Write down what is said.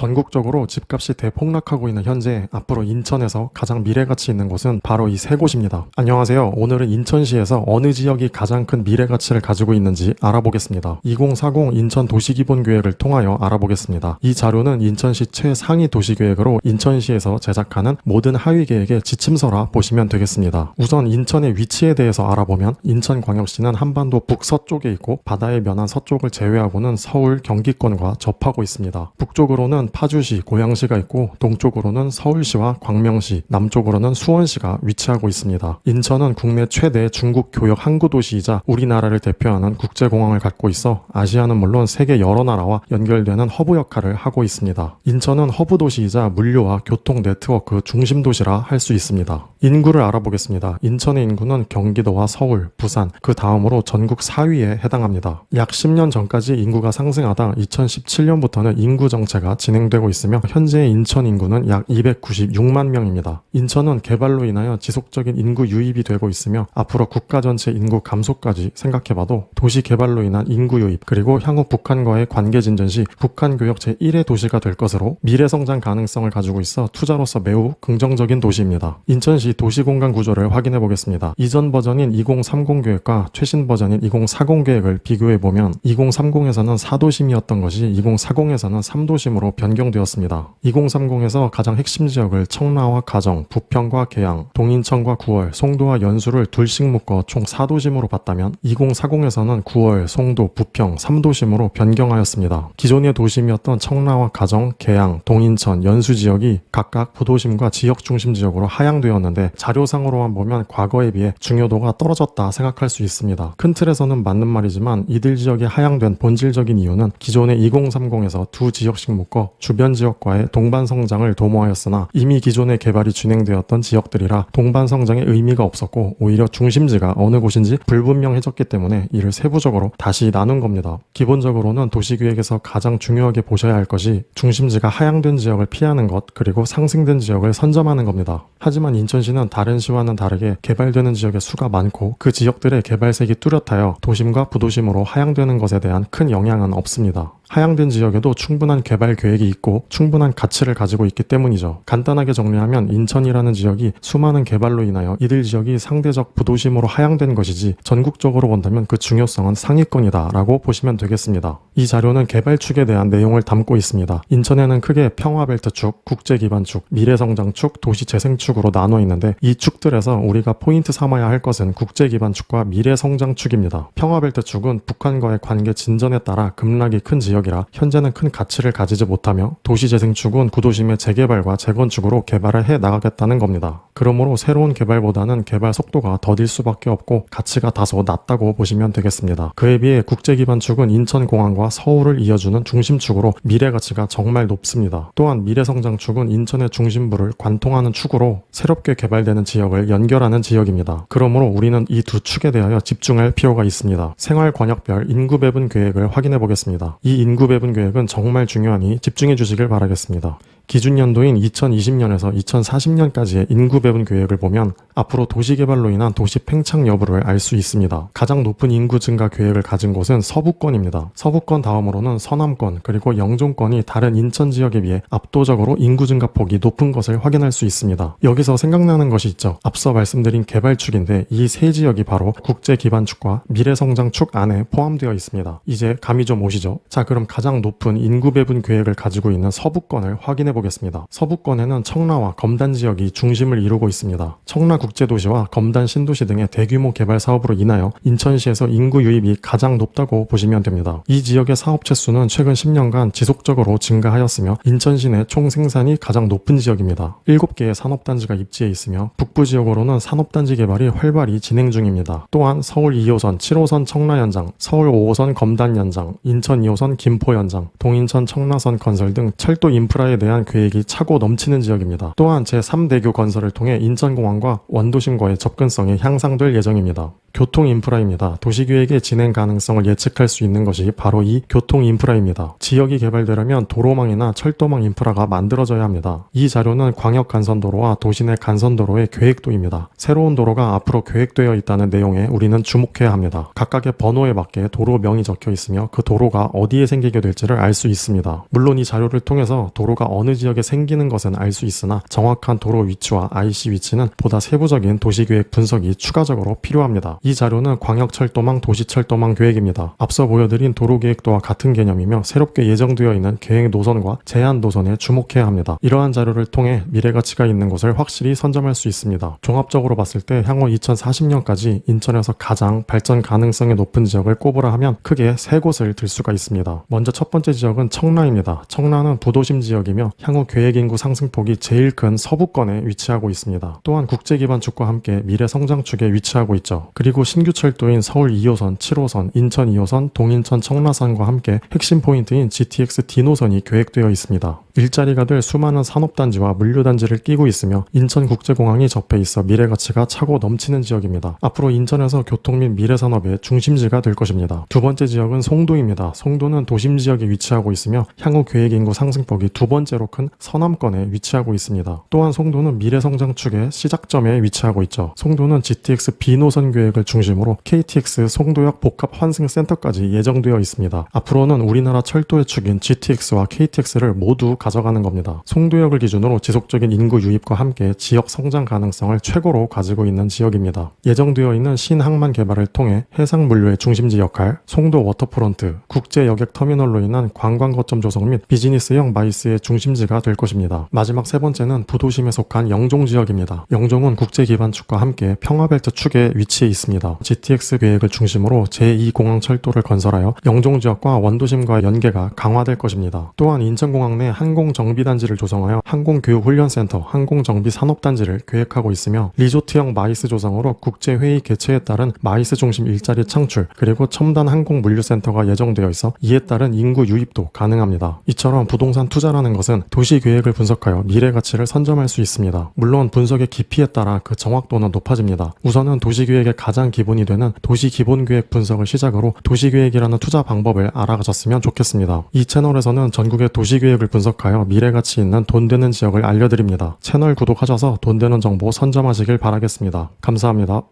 전국적으로 집값이 대폭락하고 있는 현재 앞으로 인천에서 가장 미래가치 있는 곳은 바로 이 세 곳입니다. 안녕하세요. 오늘은 인천시에서 어느 지역이 가장 큰 미래가치를 가지고 있는지 알아보겠습니다. 2040 인천 도시기본계획을 통하여 알아보겠습니다. 이 자료는 인천시 최상위 도시계획으로 인천시에서 제작하는 모든 하위계획의 지침서라 보시면 되겠습니다. 우선 인천의 위치에 대해서 알아보면 인천광역시는 한반도 북서쪽에 있고 바다에 면한 서쪽을 제외하고는 서울, 경기권과 접하고 있습니다. 북쪽으로는 파주시, 고양시가 있고 동쪽으로는 서울시와 광명시, 남쪽으로는 수원시가 위치하고 있습니다. 인천은 국내 최대 중국 교역 항구 도시이자 우리나라를 대표하는 국제공항을 갖고 있어 아시아는 물론 세계 여러 나라와 연결되는 허브 역할을 하고 있습니다. 인천은 허브 도시이자 물류와 교통 네트워크 중심 도시라 할 수 있습니다. 인구를 알아보겠습니다. 인천의 인구는 경기도와 서울, 부산, 그 다음으로 전국 4위에 해당합니다. 약 10년 전까지 인구가 상승하다 2017년부터는 인구 정체가 진행되고 있으며 현재의 인천 인구는 약 296만 명입니다. 인천은 개발로 인하여 지속적인 인구 유입이 되고 있으며 앞으로 국가 전체 인구 감소까지 생각해봐도 도시 개발로 인한 인구 유입 그리고 향후 북한과의 관계 진전 시 북한 교역 제1의 도시가 될 것으로 미래 성장 가능성을 가지고 있어 투자로서 매우 긍정적인 도시입니다. 인천시 도시공간 구조를 확인해 보겠습니다. 이전 버전인 2030 계획과 최신 버전인 2040 계획을 비교해 보면 2030에서는 4도심이었던 것이 2040에서는 3도심으로 변경되었습니다. 2030에서 가장 핵심 지역을 청라와 가정, 부평과 계양, 동인천과 구월, 송도와 연수를 둘씩 묶어 총 4도심으로 봤다면 2040에서는 구월, 송도, 부평 3도심으로 변경하였습니다. 기존의 도심이었던 청라와 가정, 계양, 동인천, 연수 지역이 각각 부도심과 지역 중심 지역으로 하향되었는데 자료상으로만 보면 과거에 비해 중요도가 떨어졌다 생각할 수 있습니다. 큰 틀에서는 맞는 말이지만 이들 지역이 하향된 본질적인 이유는 기존의 2030에서 두 지역씩 묶어 주변 지역과의 동반 성장을 도모하였으나 이미 기존의 개발이 진행되었던 지역들이라 동반 성장의 의미가 없었고 오히려 중심지가 어느 곳인지 불분명해졌기 때문에 이를 세부적으로 다시 나눈 겁니다. 기본적으로는 도시계획에서 가장 중요하게 보셔야 할 것이 중심지가 하향된 지역을 피하는 것 그리고 상승된 지역을 선점하는 겁니다. 하지만 인천시는 다른 시와는 다르게 개발되는 지역의 수가 많고 그 지역들의 개발색이 뚜렷하여 도심과 부도심으로 하향되는 것에 대한 큰 영향은 없습니다. 하향된 지역에도 충분한 개발 계획이 있고 충분한 가치를 가지고 있기 때문이죠. 간단하게 정리하면 인천이라는 지역이 수많은 개발로 인하여 이들 지역이 상대적 부도심으로 하향된 것이지 전국적으로 본다면 그 중요성은 상위권이다 라고 보시면 되겠습니다. 이 자료는 개발 축에 대한 내용을 담고 있습니다. 인천에는 크게 평화벨트 축, 국제기반축, 미래성장축, 도시재생축으로 나눠 있는데 이 축들에서 우리가 포인트 삼아야 할 것은 국제기반축과 미래성장축입니다. 평화벨트 축은 북한과의 관계 진전에 따라 급락이 큰 지역 이라 현재는 큰 가치를 가지지 못하며 도시재생축은 구도심의 재개발과 재건축으로 개발을 해 나가겠다는 겁니다. 그러므로 새로운 개발보다는 개발 속도가 더딜 수밖에 없고 가치가 다소 낮다고 보시면 되겠습니다. 그에 비해 국제기반축은 인천공항과 서울을 이어주는 중심축으로 미래가치가 정말 높습니다. 또한 미래성장축은 인천의 중심부를 관통하는 축으로 새롭게 개발되는 지역을 연결하는 지역입니다. 그러므로 우리는 이 두 축에 대하여 집중할 필요가 있습니다. 생활권역별 인구배분 계획을 확인해 보겠습니다. 이 인구 배분 계획은 정말 중요하니 집중해 주시길 바라겠습니다. 기준 연도인 2020년에서 2040년까지의 인구 배분 계획을 보면 앞으로 도시개발로 인한 도시 팽창 여부를 알 수 있습니다. 가장 높은 인구 증가 계획을 가진 곳은 서부권입니다. 서부권 다음으로는 서남권 그리고 영종권이 다른 인천 지역에 비해 압도적으로 인구 증가폭이 높은 것을 확인할 수 있습니다. 여기서 생각나는 것이 있죠. 앞서 말씀드린 개발축인데 이 세 지역이 바로 국제기반축과 미래성장축 안에 포함되어 있습니다. 이제 감이 좀 오시죠? 자, 그럼 가장 높은 인구 배분 계획을 가지고 있는 서부권을 확인해 보겠습니다. 서부권에는 청라와 검단 지역이 중심을 이루고 있습니다. 청라 국제도시와 검단 신도시 등의 대규모 개발 사업으로 인하여 인천시에서 인구 유입이 가장 높다고 보시면 됩니다. 이 지역의 사업체 수는 최근 10년간 지속적으로 증가하였으며 인천시 내 총 생산이 가장 높은 지역입니다. 7개의 산업단지가 입지해 있으며 북부 지역으로는 산업단지 개발이 활발히 진행 중입니다. 또한 서울 2호선, 7호선 청라 연장, 서울 5호선 검단 연장, 인천 2호선 김포 연장, 동인천 청라선 건설 등 철도 인프라에 대한 계획이 차고 넘치는 지역입니다. 또한 제3대교 건설을 통해 인천공항과 원도심과의 접근성이 향상될 예정입니다. 교통 인프라입니다. 도시계획의 진행 가능성을 예측할 수 있는 것이 바로 이 교통 인프라입니다. 지역이 개발되려면 도로망이나 철도망 인프라가 만들어져야 합니다. 이 자료는 광역 간선도로와 도시내 간선도로의 계획도입니다. 새로운 도로가 앞으로 계획되어 있다는 내용에 우리는 주목해야 합니다. 각각의 번호에 맞게 도로명이 적혀 있으며 그 도로가 어디에 생기게 될지를 알 수 있습니다. 물론 이 자료를 통해서 도로가 어느 지역에 생기는 것은 알 수 있으나 정확한 도로 위치와 IC 위치는 보다 세부적인 도시계획 분석이 추가적으로 필요합니다. 이 자료는 광역철도망, 도시철도망 계획입니다. 앞서 보여드린 도로계획도와 같은 개념이며 새롭게 예정되어 있는 계획 노선과 제한 노선에 주목해야 합니다. 이러한 자료를 통해 미래가치가 있는 곳을 확실히 선점할 수 있습니다. 종합적으로 봤을 때 향후 2040년까지 인천에서 가장 발전 가능성이 높은 지역을 꼽으라 하면 크게 세 곳을 들 수가 있습니다. 먼저 첫 번째 지역은 청라입니다. 청라는 부도심 지역이며 향후 계획인구 상승폭이 제일 큰 서부권에 위치하고 있습니다. 또한 국제기반축과 함께 미래 성장축에 위치하고 있죠. 그리고 신규 철도인 서울 2호선, 7호선, 인천 2호선, 동인천 청라선과 함께 핵심 포인트인 GTX D 노선이 계획되어 있습니다. 일자리가 될 수많은 산업단지와 물류단지를 끼고 있으며 인천국제공항이 접해 있어 미래가치가 차고 넘치는 지역입니다. 앞으로 인천에서 교통 및 미래산업의 중심지가 될 것입니다. 두 번째 지역은 송도입니다. 송도는 도심 지역에 위치하고 있으며 향후 계획인구 상승폭이 두 번째로 큰 서남권에 위치하고 있습니다. 또한 송도는 미래성장축의 시작점에 위치하고 있죠. 송도는 GTX B 노선 계획을 중심으로 KTX 송도역 복합환승센터까지 예정되어 있습니다. 앞으로는 우리나라 철도의 축인 GTX와 KTX를 모두 가져가는 겁니다. 송도역을 기준으로 지속적인 인구 유입과 함께 지역 성장 가능성을 최고로 가지고 있는 지역입니다. 예정되어 있는 신항만 개발을 통해 해상 물류의 중심지 역할, 송도 워터프론트, 국제 여객 터미널로 인한 관광 거점 조성 및 비즈니스형 마이스의 중심지가 될 것입니다. 마지막 세 번째는 부도심에 속한 영종 지역입니다. 영종은 국제 기반축과 함께 평화벨트 축에 위치해 있습니다. GTX 계획을 중심으로 제2공항 철도를 건설하여 영종 지역과 원도심과의 연계가 강화될 것입니다. 또한 인천공항 내 항공정비단지를 조성하여 항공교육훈련센터, 항공정비산업단지를 계획하고 있으며 리조트형 마이스 조성으로 국제회의 개최에 따른 마이스 중심 일자리 창출, 그리고 첨단 항공물류센터가 예정되어 있어 이에 따른 인구 유입도 가능합니다. 이처럼 부동산 투자라는 것은 도시계획을 분석하여 미래가치를 선점할 수 있습니다. 물론 분석의 깊이에 따라 그 정확도는 높아집니다. 우선은 도시계획의 가장 기본이 되는 도시기본계획 분석을 시작으로 도시계획이라는 투자 방법을 알아가셨으면 좋겠습니다. 이 채널에서는 전국의 도시계획을 분석하여 미래가치 있는 돈 되는 지역을 알려드립니다. 채널 구독하셔서 돈 되는 정보 선점하시길 바라겠습니다. 감사합니다.